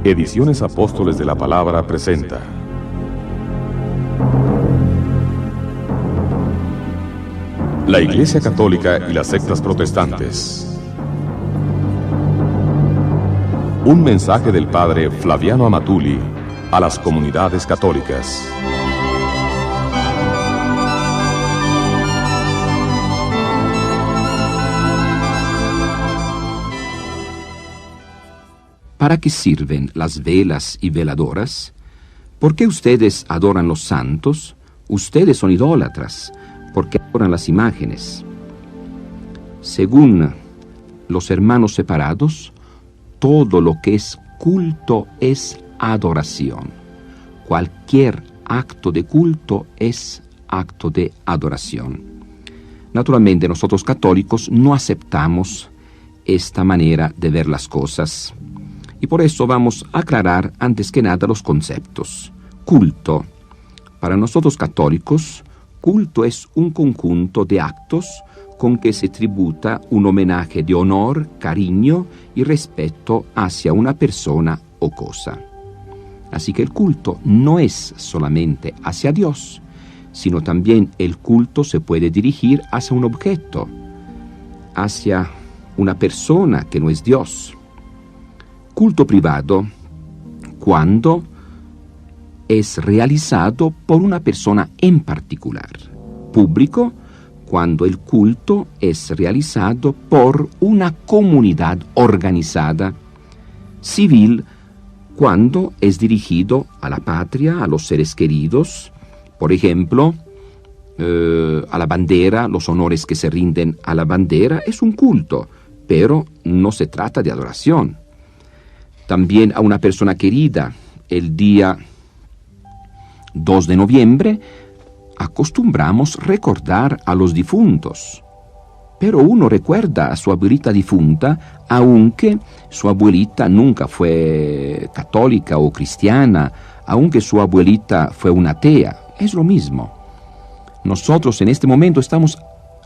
Ediciones Apóstoles de la Palabra presenta La Iglesia Católica y las sectas protestantes. Un mensaje del padre Flaviano Amatuli a las comunidades católicas. ¿Para qué sirven las velas y veladoras? ¿Por qué ustedes adoran los santos? Ustedes son idólatras, porque adoran las imágenes. Según los hermanos separados, todo lo que es culto es adoración. Cualquier acto de culto es acto de adoración. Naturalmente, nosotros católicos no aceptamos esta manera de ver las cosas. Y por eso vamos a aclarar antes que nada los conceptos. Culto. Para nosotros católicos, culto es un conjunto de actos con que se tributa un homenaje de honor, cariño y respeto hacia una persona o cosa. Así que el culto no es solamente hacia Dios, sino también el culto se puede dirigir hacia un objeto, hacia una persona que no es Dios. Culto privado, cuando es realizado por una persona en particular. Público, cuando el culto es realizado por una comunidad organizada. Civil, cuando es dirigido a la patria, a los seres queridos, por ejemplo, a la bandera, los honores que se rinden a la bandera, es un culto, pero no se trata de adoración. También a una persona querida, el día 2 de noviembre, acostumbramos recordar a los difuntos. Pero uno recuerda a su abuelita difunta, aunque su abuelita nunca fue católica o cristiana, aunque su abuelita fue una atea. Es lo mismo. Nosotros en este momento estamos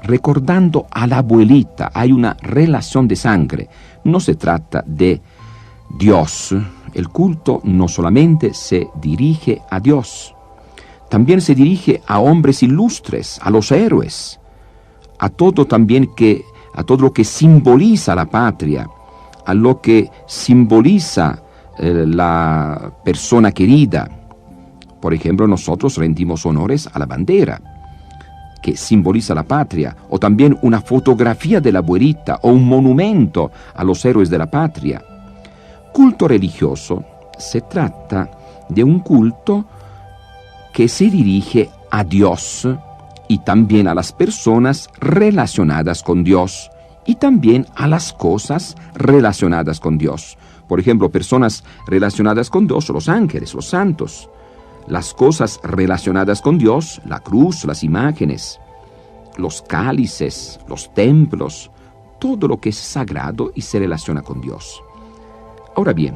recordando a la abuelita. Hay una relación de sangre. No se trata de Dios. El culto no solamente se dirige a Dios, también se dirige a hombres ilustres, a los héroes, a todo lo que simboliza la patria, a lo que simboliza la persona querida. Por ejemplo, nosotros rendimos honores a la bandera, que simboliza la patria, o también una fotografía de la abuelita o un monumento a los héroes de la patria. Culto religioso se trata de un culto que se dirige a Dios y también a las personas relacionadas con Dios y también a las cosas relacionadas con Dios. Por ejemplo, personas relacionadas con Dios, los ángeles, los santos. Las cosas relacionadas con Dios, la cruz, las imágenes, los cálices, los templos, todo lo que es sagrado y se relaciona con Dios. Ahora bien,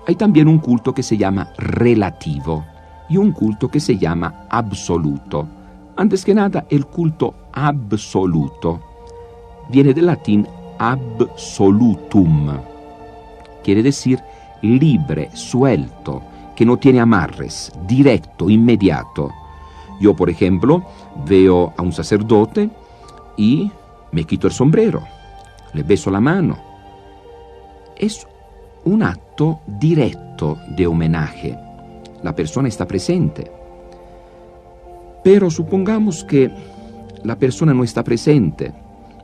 hay también un culto que se llama relativo y un culto que se llama absoluto. Antes que nada, el culto absoluto viene del latín absolutum. Quiere decir libre, suelto, que no tiene amarres, directo, inmediato. Yo, por ejemplo, veo a un sacerdote y me quito el sombrero, le beso la mano. Es un acto directo de homenaje. La persona está presente. Pero supongamos que la persona no está presente.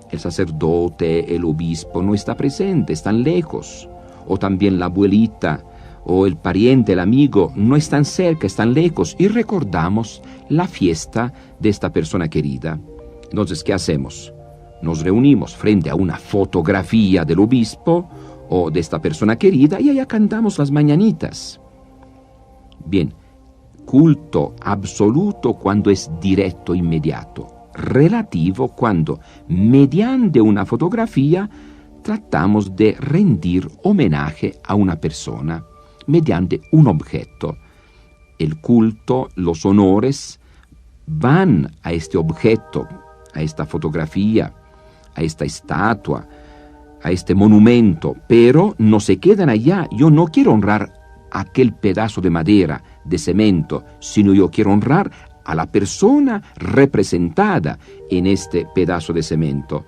El sacerdote, el obispo no está presente, están lejos. O también la abuelita o el pariente, el amigo, no están cerca, están lejos. Y recordamos la fiesta de esta persona querida. Entonces, ¿qué hacemos? Nos reunimos frente a una fotografía del obispo o de esta persona querida, y allá cantamos las mañanitas. Bien, culto absoluto cuando es directo, inmediato. Relativo cuando, mediante una fotografía, tratamos de rendir homenaje a una persona, mediante un objeto. el culto, los honores, van a este objeto, a esta fotografía, a esta estatua, a este monumento, pero no se quedan allá. Yo no quiero honrar aquel pedazo de madera, de cemento, sino yo quiero honrar a la persona representada en este pedazo de cemento.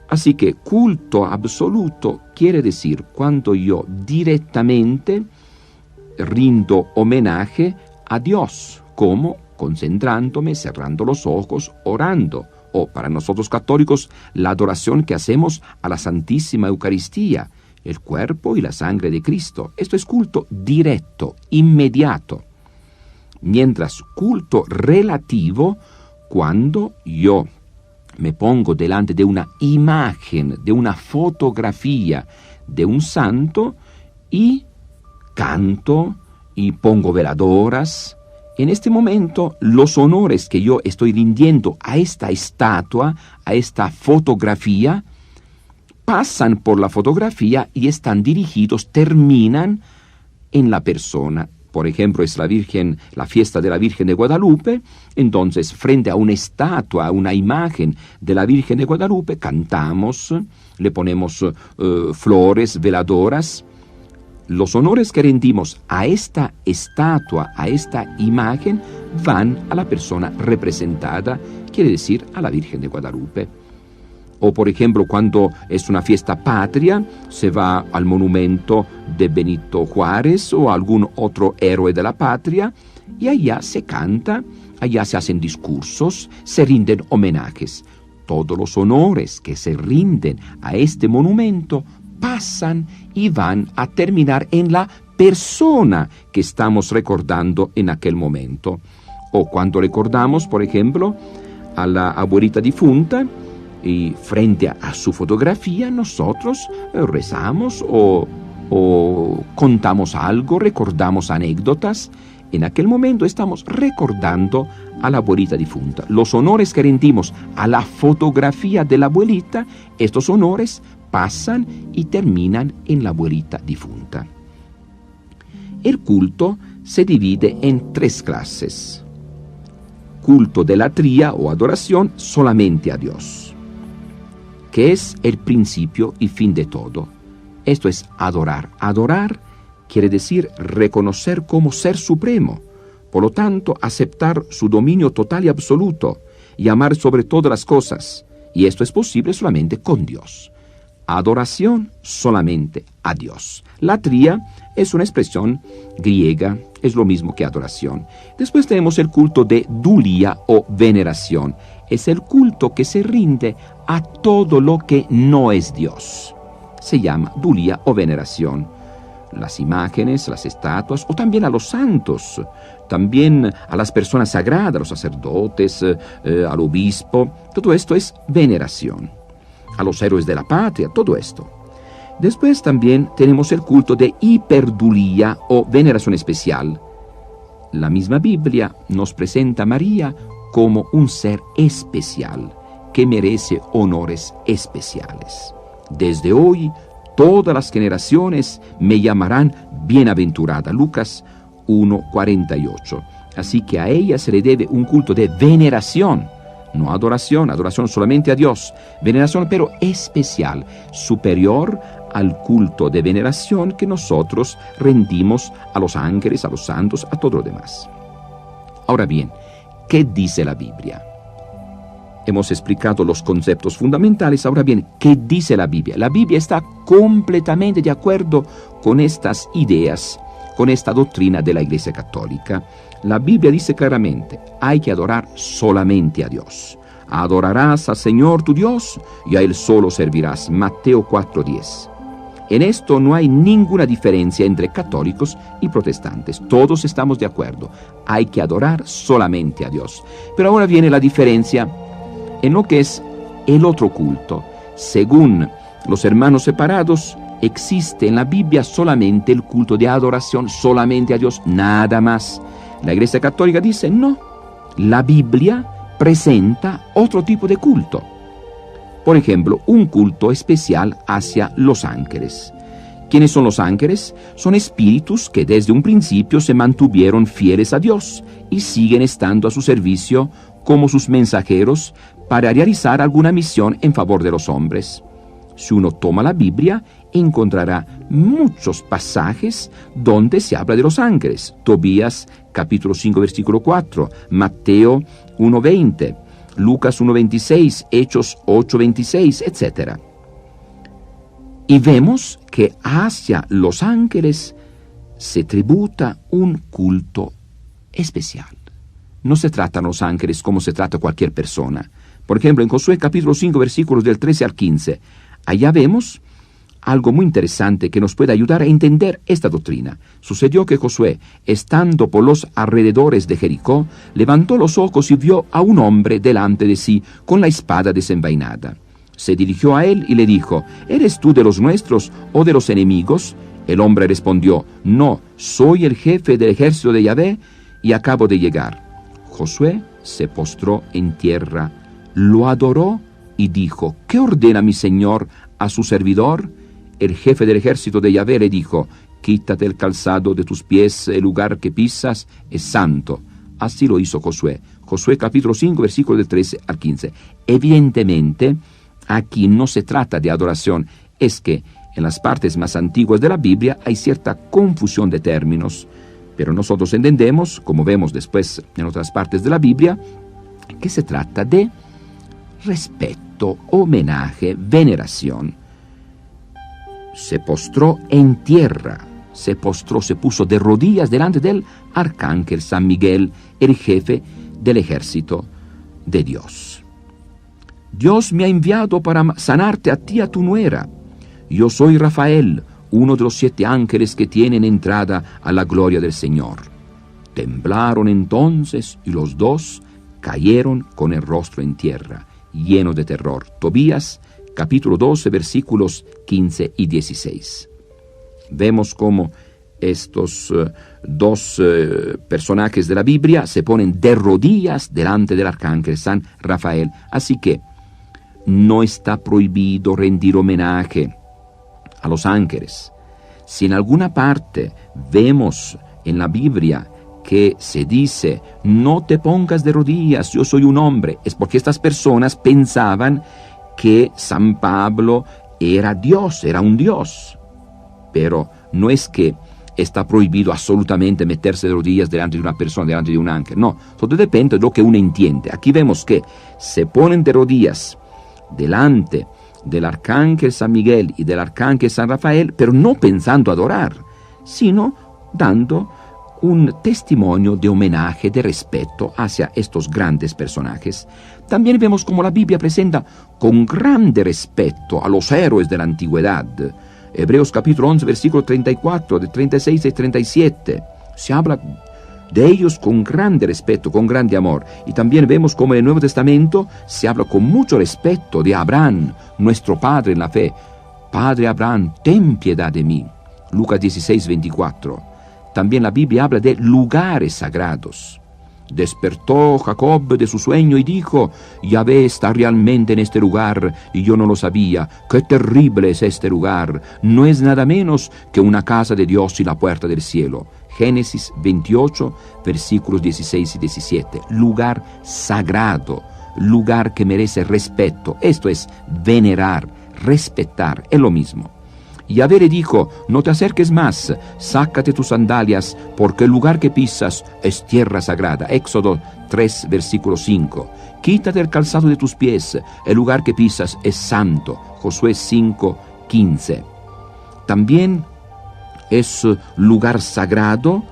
Así que culto absoluto quiere decir cuando yo directamente rindo homenaje a Dios, como concentrándome, cerrando los ojos, orando, o para nosotros católicos, la adoración que hacemos a la Santísima Eucaristía, el cuerpo y la sangre de Cristo. Esto es culto directo, inmediato. Mientras culto relativo, cuando yo me pongo delante de una imagen, de una fotografía de un santo y canto y pongo veladoras. En este momento, los honores que yo estoy rindiendo a esta estatua, a esta fotografía, pasan por la fotografía y están dirigidos, terminan en la persona. Por ejemplo, es la fiesta de la Virgen de Guadalupe. Entonces, frente a una estatua, a una imagen de la Virgen de Guadalupe, cantamos, le ponemos flores, veladoras. Los honores que rendimos a esta estatua, a esta imagen, van a la persona representada, quiere decir a la Virgen de Guadalupe. O, por ejemplo, cuando es una fiesta patria, se va al monumento de Benito Juárez o a algún otro héroe de la patria, y allá se canta, allá se hacen discursos, se rinden homenajes. Todos los honores que se rinden a este monumento pasan y van a terminar en la persona que estamos recordando en aquel momento. O cuando recordamos, por ejemplo, a la abuelita difunta, y frente a su fotografía nosotros rezamos o contamos algo, recordamos anécdotas. En aquel momento estamos recordando a la abuelita difunta. Los honores que rendimos a la fotografía de la abuelita, estos honores pasan y terminan en la abuelita difunta. El culto se divide en 3 clases. Culto de latría o adoración solamente a Dios, que es el principio y fin de todo. Esto es adorar. Adorar quiere decir reconocer como ser supremo, por lo tanto aceptar su dominio total y absoluto, y amar sobre todas las cosas, y esto es posible solamente con Dios. Adoración solamente a Dios. Latría es una expresión griega, es lo mismo que adoración. Después tenemos el culto de dulía o veneración. Es el culto que se rinde a todo lo que no es Dios. Se llama dulía o veneración. Las imágenes, las estatuas, o también a los santos, también a las personas sagradas, a los sacerdotes, al obispo. Todo esto es veneración. A los héroes de la patria, todo esto. Después también tenemos el culto de hiperdulía o veneración especial. La misma Biblia nos presenta a María como un ser especial, que merece honores especiales. Desde hoy, todas las generaciones me llamarán bienaventurada. Lucas 1:48. Así que a ella se le debe un culto de veneración, no adoración, adoración solamente a Dios, veneración pero especial, superior al culto de veneración que nosotros rendimos a los ángeles, a los santos, a todo lo demás. Ahora bien, ¿qué dice la Biblia? Hemos explicado los conceptos fundamentales. Ahora bien, ¿qué dice la Biblia? La Biblia está completamente de acuerdo con estas ideas, con esta doctrina de la Iglesia Católica. La Biblia dice claramente, hay que adorar solamente a Dios. Adorarás al Señor tu Dios y a Él solo servirás. Mateo 4:10. En esto no hay ninguna diferencia entre católicos y protestantes. Todos estamos de acuerdo. Hay que adorar solamente a Dios. Pero ahora viene la diferencia en lo que es el otro culto. Según los hermanos separados, existe en la Biblia solamente el culto de adoración, solamente a Dios, nada más. La Iglesia Católica dice, no, la Biblia presenta otro tipo de culto. Por ejemplo, un culto especial hacia los ángeles. ¿Quiénes son los ángeles? Son espíritus que desde un principio se mantuvieron fieles a Dios y siguen estando a su servicio como sus mensajeros para realizar alguna misión en favor de los hombres. Si uno toma la Biblia, encontrará muchos pasajes donde se habla de los ángeles. Tobías capítulo 5 versículo 4, Mateo 1:20, Lucas 1:26, Hechos 8:26, etc. Y vemos que hacia los ángeles se tributa un culto especial. No se tratan los ángeles como se trata cualquier persona. Por ejemplo, en Josué capítulo 5 versículos del 13 al 15, allá vemos algo muy interesante que nos puede ayudar a entender esta doctrina. Sucedió que Josué, estando por los alrededores de Jericó, levantó los ojos y vio a un hombre delante de sí con la espada desenvainada. Se dirigió a él y le dijo: ¿Eres tú de los nuestros o de los enemigos? El hombre respondió: No, soy el jefe del ejército de Yahvé y acabo de llegar. Josué se postró en tierra, lo adoró y dijo: ¿Qué ordena mi señor a su servidor? El jefe del ejército de Yahvé le dijo: Quítate el calzado de tus pies, el lugar que pisas es santo. Así lo hizo Josué. Josué capítulo 5 versículos del 13 al 15. Evidentemente, aquí no se trata de adoración, es que en las partes más antiguas de la Biblia hay cierta confusión de términos, pero nosotros entendemos, como vemos después en otras partes de la Biblia, que se trata de respeto, homenaje, veneración. Se postró en tierra, se puso de rodillas delante del arcángel San Miguel, el jefe del ejército de Dios. Dios me ha enviado para sanarte a ti y a tu nuera. Yo soy Rafael, uno de los 7 ángeles que tienen entrada a la gloria del Señor. Temblaron entonces y los dos cayeron con el rostro en tierra, llenos de terror. Tobías capítulo 12 versículos 15 y 16. Vemos cómo estos dos personajes de la Biblia se ponen de rodillas delante del arcángel San Rafael. Así que no está prohibido rendir homenaje a los ángeles. Si en alguna parte vemos en la Biblia que se dice: no te pongas de rodillas, yo soy un hombre, es porque estas personas pensaban que San Pablo era Dios, era un Dios. Pero no es que está prohibido absolutamente meterse de rodillas delante de una persona, delante de un ángel. No, todo depende de lo que uno entiende. Aquí vemos que se ponen de rodillas delante del arcángel San Miguel y del arcángel San Rafael, pero no pensando adorar, sino dando un testimonio de homenaje, de respeto hacia estos grandes personajes. También vemos cómo la Biblia presenta con grande respeto a los héroes de la antigüedad. Hebreos capítulo 11, versículo 34, de 36 y 37. Se habla de ellos con grande respeto, con grande amor. Y también vemos cómo en el Nuevo Testamento se habla con mucho respeto de Abraham, nuestro padre en la fe. Padre Abraham, ten piedad de mí. Lucas 16, 24. También la Biblia habla de lugares sagrados. Despertó Jacob de su sueño y dijo: Yahvé está realmente en este lugar y yo no lo sabía. ¡Qué terrible es este lugar! No es nada menos que una casa de Dios y la puerta del cielo. Génesis 28, versículos 16 y 17. Lugar sagrado, lugar que merece respeto. Esto es venerar, respetar, es lo mismo. Yahvé le dijo: no te acerques más, sácate tus sandalias, porque el lugar que pisas es tierra sagrada. Éxodo 3, versículo 5. Quítate el calzado de tus pies, el lugar que pisas es santo. Josué 5, 15. También es lugar sagrado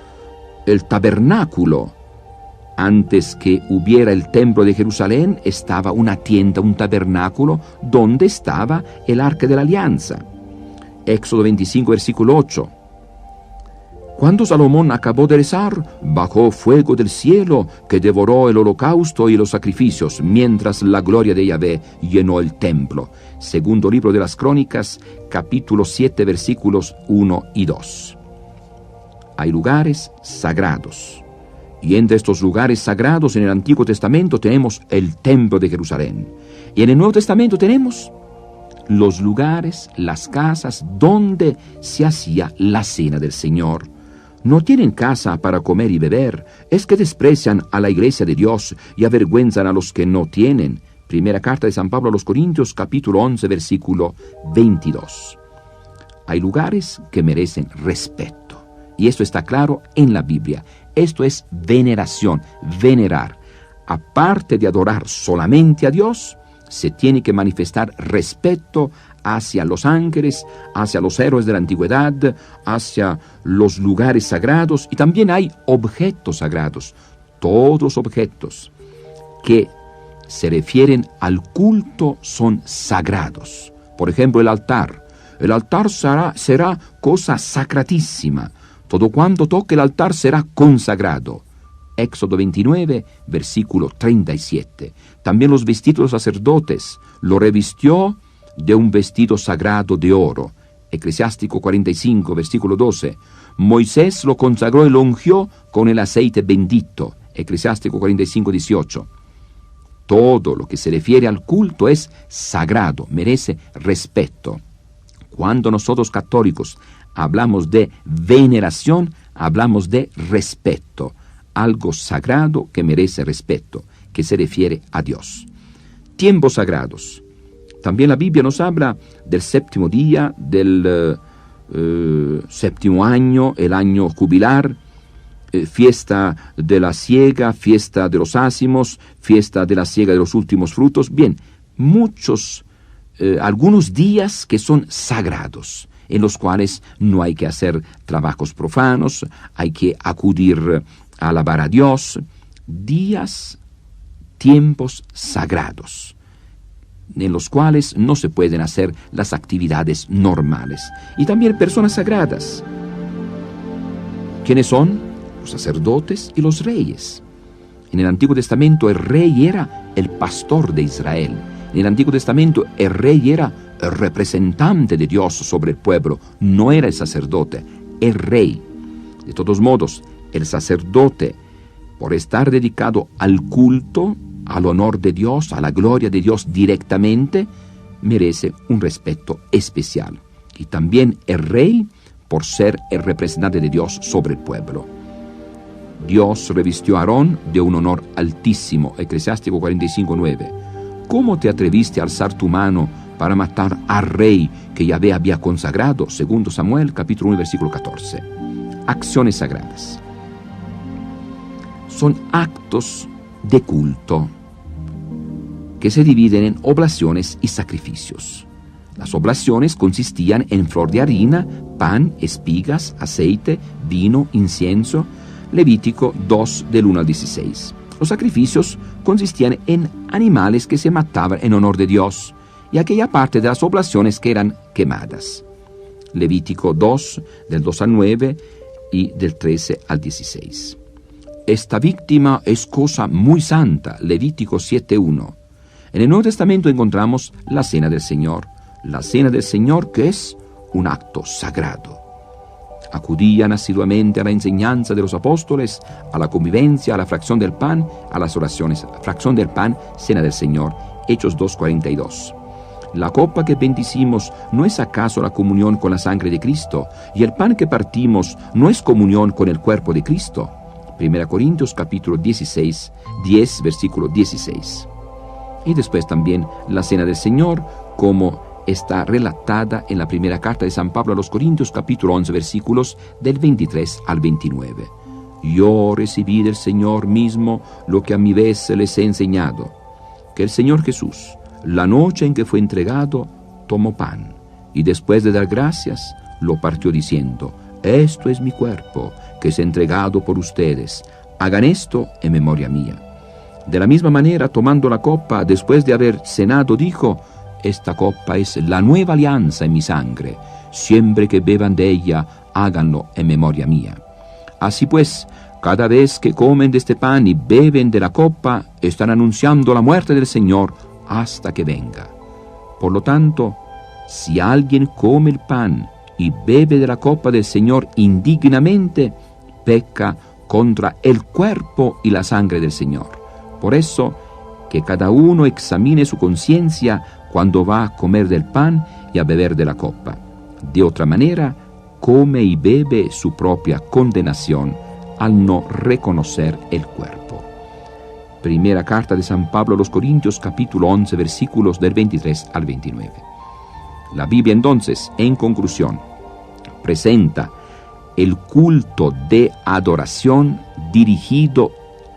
el tabernáculo. Antes que hubiera el templo de Jerusalén, estaba una tienda, un tabernáculo, donde estaba el arca de la alianza. Éxodo 25, versículo 8. Cuando Salomón acabó de rezar, bajó fuego del cielo que devoró el holocausto y los sacrificios, mientras la gloria de Yahvé llenó el templo. Segundo libro de las Crónicas, capítulo 7, versículos 1 y 2. Hay lugares sagrados. Y entre estos lugares sagrados en el Antiguo Testamento tenemos el templo de Jerusalén. Y en el Nuevo Testamento tenemos los lugares, las casas donde se hacía la cena del Señor. No tienen casa para comer y beber, es que desprecian a la iglesia de Dios y avergüenzan a los que no tienen. Primera carta de San Pablo a los Corintios, capítulo 11, versículo 22. Hay lugares que merecen respeto, y esto está claro en la Biblia. Esto es veneración, venerar. Aparte de adorar solamente a Dios, se tiene que manifestar respeto hacia los ángeles, hacia los héroes de la antigüedad, hacia los lugares sagrados, y también hay objetos sagrados. Todos los objetos que se refieren al culto son sagrados. Por ejemplo, el altar. El altar será cosa sacratísima. Todo cuanto toque el altar será consagrado. Éxodo 29, versículo 37. También los vestidos de los sacerdotes lo revistió de un vestido sagrado de oro. Eclesiástico 45, versículo 12. Moisés lo consagró y lo ungió con el aceite bendito. Eclesiástico 45, 18. Todo lo que se refiere al culto es sagrado, merece respeto. Cuando nosotros católicos hablamos de veneración, hablamos de respeto. Algo sagrado que merece respeto, que se refiere a Dios. Tiempos sagrados. También la Biblia nos habla del séptimo día, del séptimo año, el año jubilar, fiesta de la siega, fiesta de los ázimos, fiesta de la siega de los últimos frutos. Bien, algunos días que son sagrados, en los cuales no hay que hacer trabajos profanos, hay que acudir a alabar a Dios. Días, tiempos sagrados, en los cuales no se pueden hacer las actividades normales. Y también personas sagradas. ¿Quiénes son? Los sacerdotes y los reyes. En el Antiguo Testamento el rey era el pastor de Israel. En el Antiguo Testamento el rey era el representante de Dios sobre el pueblo, no era el sacerdote, el rey. De todos modos, el sacerdote, por estar dedicado al culto, al honor de Dios, a la gloria de Dios directamente, merece un respeto especial. Y también el rey, por ser el representante de Dios sobre el pueblo. Dios revistió a Aarón de un honor altísimo. Eclesiástico 45, 9. ¿Cómo te atreviste a alzar tu mano para matar al rey que Yahvé había consagrado? Segundo Samuel, capítulo 1, versículo 14. Acciones sagradas. Son actos de culto que se dividen en oblaciones y sacrificios. Las oblaciones consistían en flor de harina, pan, espigas, aceite, vino, incienso. Levítico 2, del 1 al 16. Los sacrificios consistían en animales que se mataban en honor de Dios y aquella parte de las oblaciones que eran quemadas. Levítico 2, del 2 al 9 y del 13 al 16. Esta víctima es cosa muy santa. Levítico 7:1. En el Nuevo Testamento encontramos la Cena del Señor. La Cena del Señor, que es un acto sagrado. Acudían asiduamente a la enseñanza de los apóstoles, a la convivencia, a la fracción del pan, a las oraciones. Fracción del pan, Cena del Señor. Hechos 2:42. La copa que bendicimos no es acaso la comunión con la sangre de Cristo, y el pan que partimos no es comunión con el cuerpo de Cristo. 1 Corintios capítulo 16, 10, versículo 16. Y después también la Cena del Señor, como está relatada en la primera carta de San Pablo a los Corintios, capítulo 11, versículos del 23 al 29. Yo recibí del Señor mismo lo que a mi vez les he enseñado, que el Señor Jesús, la noche en que fue entregado, tomó pan, y después de dar gracias, lo partió diciendo: esto es mi cuerpo, que es entregado por ustedes. Hagan esto en memoria mía. De la misma manera, tomando la copa, después de haber cenado, dijo: esta copa es la nueva alianza en mi sangre. Siempre que beban de ella, háganlo en memoria mía. Así pues, cada vez que comen de este pan y beben de la copa, están anunciando la muerte del Señor hasta que venga. Por lo tanto, si alguien come el pan y bebe de la copa del Señor indignamente, peca contra el cuerpo y la sangre del Señor. Por eso, que cada uno examine su conciencia cuando va a comer del pan y a beber de la copa. De otra manera, come y bebe su propia condenación al no reconocer el cuerpo. Primera carta de San Pablo a los Corintios, capítulo 11, versículos del 23 al 29. La Biblia entonces, en conclusión, presenta el culto de adoración dirigido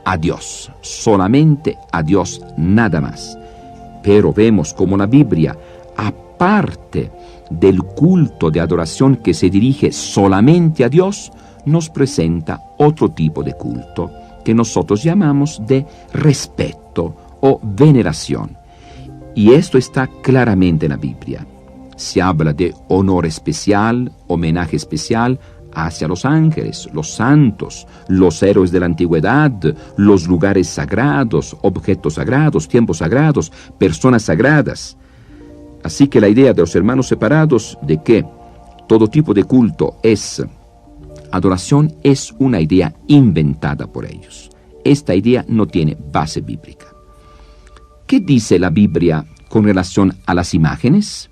a Dios, solamente a Dios, nada más. Pero vemos como la Biblia, aparte del culto de adoración que se dirige solamente a Dios, nos presenta otro tipo de culto que nosotros llamamos de respeto o veneración. Y esto está claramente en la Biblia. Se habla de honor especial, homenaje especial hacia los ángeles, los santos, los héroes de la antigüedad, los lugares sagrados, objetos sagrados, tiempos sagrados, personas sagradas. Así que la idea de los hermanos separados de que todo tipo de culto es adoración es una idea inventada por ellos. Esta idea no tiene base bíblica. ¿Qué dice la Biblia con relación a las imágenes?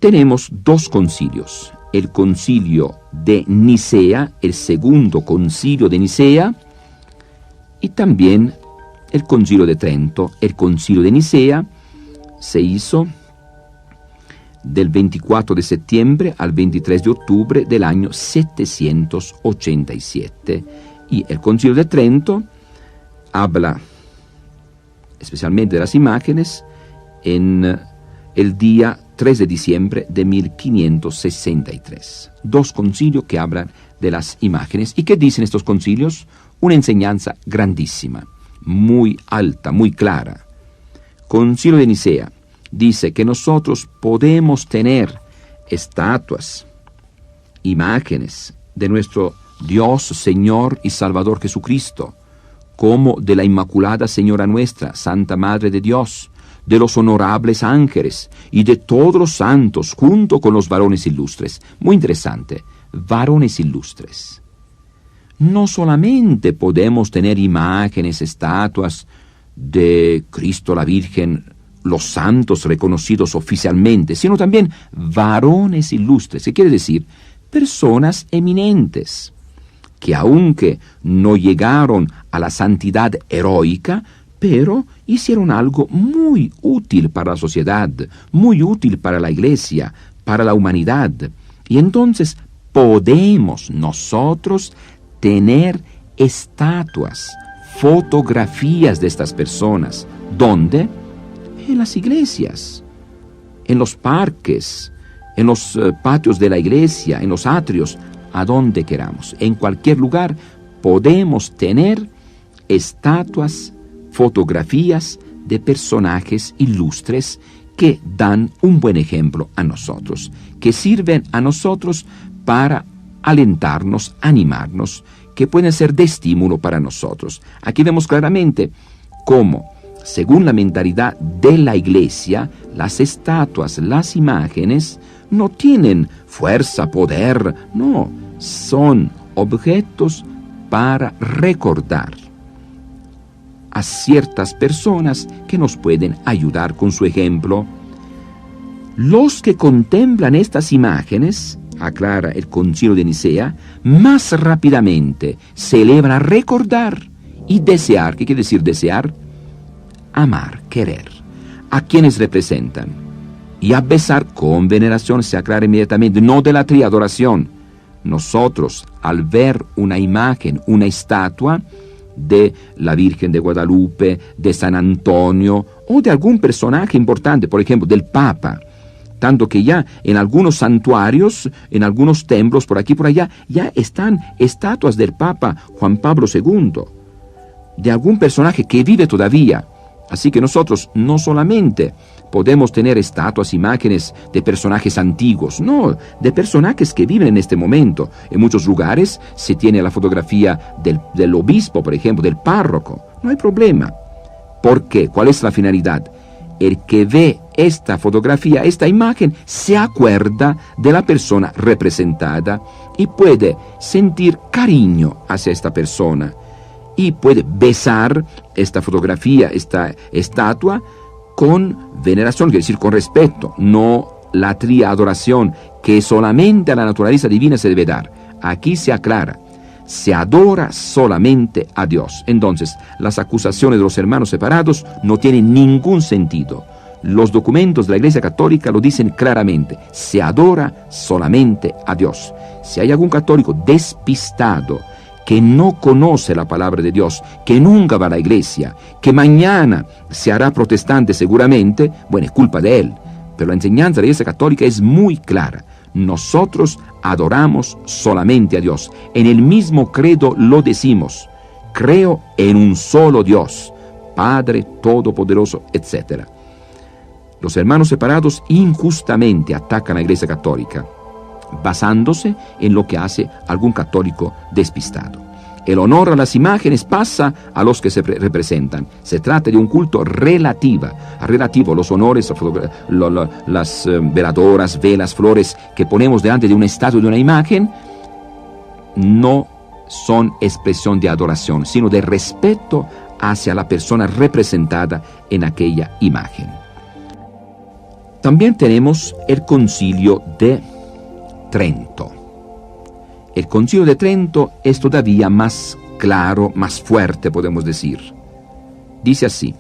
Tenemos dos concilios. El concilio de Nicea, el segundo concilio de Nicea, y también el concilio de Trento. El concilio de Nicea se hizo del 24 de septiembre al 23 de octubre del año 787. Y el concilio de Trento habla especialmente de las imágenes en el día 3 de diciembre de 1563. Dos concilios que hablan de las imágenes. ¿Y qué dicen estos concilios? Una enseñanza grandísima, muy alta, muy clara. Concilio de Nicea dice que nosotros podemos tener estatuas, imágenes de nuestro Dios, Señor y Salvador Jesucristo, como de la Inmaculada Señora Nuestra, Santa Madre de Dios, de los honorables ángeles y de todos los santos, junto con los varones ilustres. Muy interesante, varones ilustres. No solamente podemos tener imágenes, estatuas de Cristo, la Virgen, los santos reconocidos oficialmente, sino también varones ilustres, que quiere decir personas eminentes, que aunque no llegaron a la santidad heroica, pero hicieron algo muy útil para la sociedad, muy útil para la Iglesia, para la humanidad. Y entonces podemos nosotros tener estatuas, fotografías de estas personas. ¿Dónde? En las iglesias, en los parques, en los patios de la iglesia, en los atrios, a donde queramos. En cualquier lugar podemos tener estatuas, fotografías de personajes ilustres que dan un buen ejemplo a nosotros, que sirven a nosotros para alentarnos, animarnos, que pueden ser de estímulo para nosotros. Aquí vemos claramente cómo, según la mentalidad de la Iglesia, las estatuas, las imágenes, no tienen fuerza, poder, no, son objetos para recordar a ciertas personas que nos pueden ayudar con su ejemplo. Los que contemplan estas imágenes, aclara el Concilio de Nicea, más rápidamente se elevan a recordar y desear. ¿Qué quiere decir desear? Amar, querer, a quienes representan, y a besar con veneración, se aclara inmediatamente, no idolatría, adoración. Nosotros, al ver una imagen, una estatua de la Virgen de Guadalupe, de San Antonio, o de algún personaje importante, por ejemplo, del Papa, tanto que ya en algunos santuarios, en algunos templos, por aquí y por allá, ya están estatuas del Papa Juan Pablo II, de algún personaje que vive todavía. Así que nosotros no solamente podemos tener estatuas, imágenes de personajes antiguos, no, de personajes que viven en este momento. En muchos lugares se tiene la fotografía del obispo, por ejemplo, del párroco. No hay problema. ¿Por qué? ¿Cuál es la finalidad? El que ve esta fotografía, esta imagen, se acuerda de la persona representada y puede sentir cariño hacia esta persona. Y puede besar esta fotografía, esta estatua, con veneración, quiere decir con respeto, no latría, adoración, que solamente a la naturaleza divina se debe dar. Aquí se aclara, se adora solamente a Dios. Entonces, las acusaciones de los hermanos separados no tienen ningún sentido. Los documentos de la Iglesia Católica lo dicen claramente, se adora solamente a Dios. Si hay algún católico despistado, que no conoce la palabra de Dios, que nunca va a la iglesia, que mañana se hará protestante seguramente, bueno, es culpa de él. Pero la enseñanza de la Iglesia Católica es muy clara. Nosotros adoramos solamente a Dios. En el mismo credo lo decimos. Creo en un solo Dios, Padre Todopoderoso, etc. Los hermanos separados injustamente atacan a la Iglesia Católica, basándose en lo que hace algún católico despistado. El honor a las imágenes pasa a los que se representan. Se trata de un culto relativo. Los honores, las veladoras, velas, flores que ponemos delante de una estatua, de una imagen, no son expresión de adoración, sino de respeto hacia la persona representada en aquella imagen. También tenemos el Concilio de Trento. El Concilio de Trento es todavía más claro, más fuerte, podemos decir. Dice así: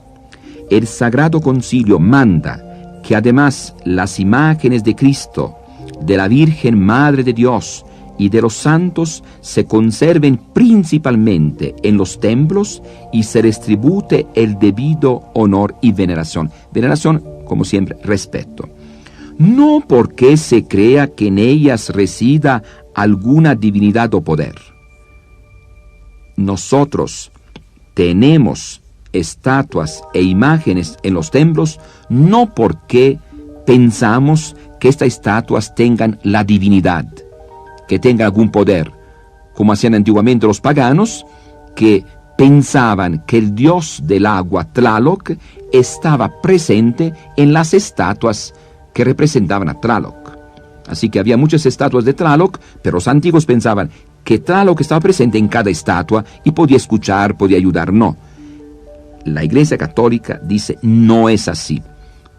el Sagrado Concilio manda que además las imágenes de Cristo, de la Virgen Madre de Dios y de los santos se conserven principalmente en los templos y se les tribute el debido honor y veneración. Veneración, como siempre, respeto. No porque se crea que en ellas resida alguna divinidad o poder. Nosotros tenemos estatuas e imágenes en los templos no porque pensamos que estas estatuas tengan la divinidad, que tengan algún poder, como hacían antiguamente los paganos, que pensaban que el dios del agua, Tlaloc, estaba presente en las estatuas que representaban a Tlaloc. Así que había muchas estatuas de Tlaloc, pero los antiguos pensaban que Tlaloc estaba presente en cada estatua y podía escuchar, podía ayudar. No. La Iglesia Católica dice, no es así.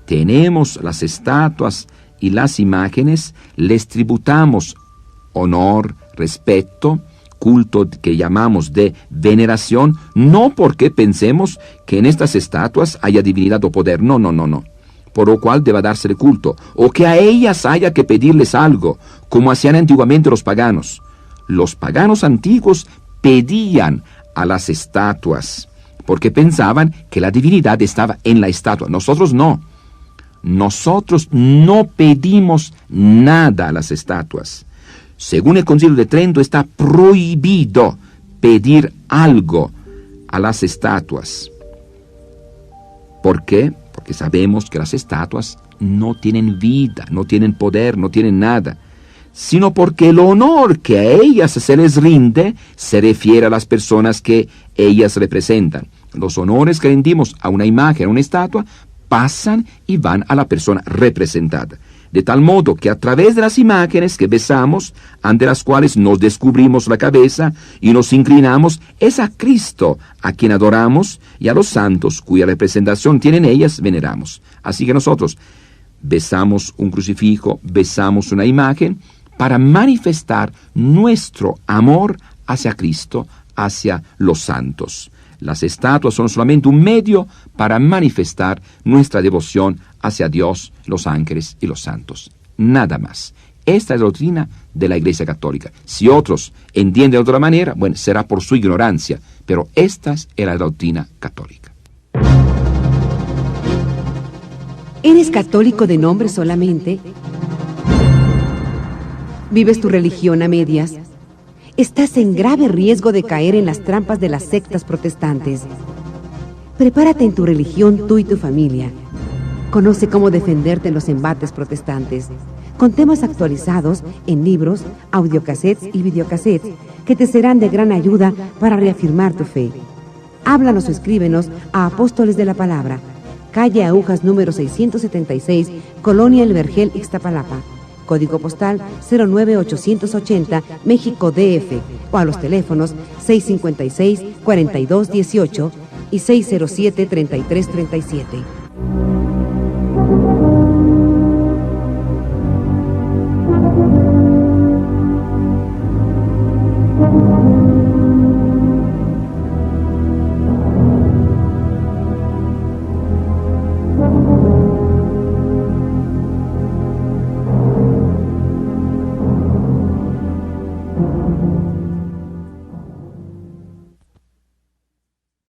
Tenemos las estatuas y las imágenes, les tributamos honor, respeto, culto que llamamos de veneración, no porque pensemos que en estas estatuas haya divinidad o poder. No. Por lo cual deba dársele culto, o que a ellas haya que pedirles algo, como hacían antiguamente los paganos. Los paganos antiguos pedían a las estatuas, porque pensaban que la divinidad estaba en la estatua. Nosotros no. Nosotros no pedimos nada a las estatuas. Según el Concilio de Trento, está prohibido pedir algo a las estatuas. ¿Por qué? Porque sabemos que las estatuas no tienen vida, no tienen poder, no tienen nada, sino porque el honor que a ellas se les rinde se refiere a las personas que ellas representan. Los honores que rendimos a una imagen, a una estatua, pasan y van a la persona representada. De tal modo que a través de las imágenes que besamos, ante las cuales nos descubrimos la cabeza y nos inclinamos, es a Cristo a quien adoramos y a los santos cuya representación tienen ellas veneramos. Así que nosotros besamos un crucifijo, besamos una imagen para manifestar nuestro amor hacia Cristo, hacia los santos. Las estatuas son solamente un medio para manifestar nuestra devoción hacia Dios, los ángeles y los santos. Nada más. Esta es la doctrina de la Iglesia Católica. Si otros entienden de otra manera, bueno, será por su ignorancia, pero esta es la doctrina católica. ¿Eres católico de nombre solamente? ¿Vives tu religión a medias? Estás en grave riesgo de caer en las trampas de las sectas protestantes. Prepárate en tu religión tú y tu familia. Conoce cómo defenderte en los embates protestantes, con temas actualizados en libros, audiocassettes y videocassettes que te serán de gran ayuda para reafirmar tu fe. Háblanos o escríbenos a Apóstoles de la Palabra, calle Agujas número 676, Colonia El Vergel, Ixtapalapa. Código postal 09880, México DF, o a los teléfonos 656-4218 y 607-3337.